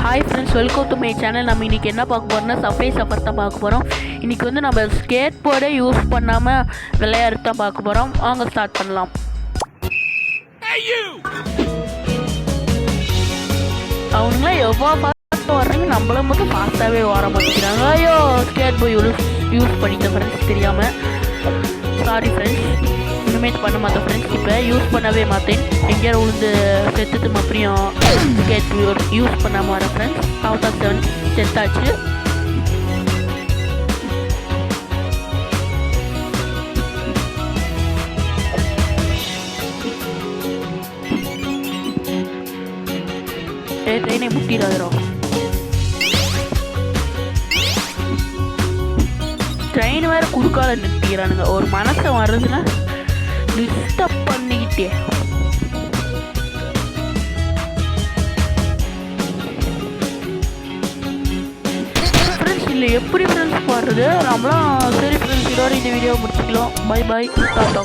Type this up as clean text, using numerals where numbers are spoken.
Hi friends, welcome to my channel. நம்ம இன்றைக்கி என்ன பார்க்க போகிறோம்னா சப்வே சஃபர் தான் பார்க்க போகிறோம். இன்றைக்கி வந்து நம்ம ஸ்கேட் போர்டே யூஸ் பண்ணாமல் விளையாடுறது தான் பார்க்க போகிறோம். வாங்க ஸ்டார்ட் பண்ணலாம். அவனுங்களாம் எவ்வளோ ஃபாஸ்ட்டாக வர்றாங்க, நம்மள மட்டும் ஃபாஸ்ட்டாகவே வர மாட்டேங்கிறாங்க. ஐயோ, ஸ்கேட் போய் யூஸ் பண்ணிட்டேன் ஃப்ரெண்ட்ஸ், தெரியாமல். சாரி ஃப்ரெண்ட்ஸ், இனிமேட் பண்ண மாட்டேன் ஃப்ரெண்ட்ஸ். இப்போ யூஸ் பண்ணவே மாட்டேன். எங்கேயாவது உளுந்து செத்துட்டு மறுபடியும் ஸ்கேட் யூஸ் பண்ணாமல் வரேன் ஃப்ரெண்ட்ஸ். Out of 7 செத்தாச்சு. ட்ரெயினை முட்டிடாதோம். ட்ரெயின் வேறு குறுக்கால நிறுத்திக்கிறானுங்க. ஒரு மனசை வர்றதுன்னா டிஸ்டர்ப் பண்ணிக்கிட்டே. ஃப்ரெண்ட்ஸ், இல்லை எப்படி ஃப்ரெண்ட்ஸ் பாடுறது நம்மளாம். சரி ஃப்ரெண்ட்ஸ், இதோட இந்த வீடியோ முடிச்சுக்கலாம். Bye bye, tata.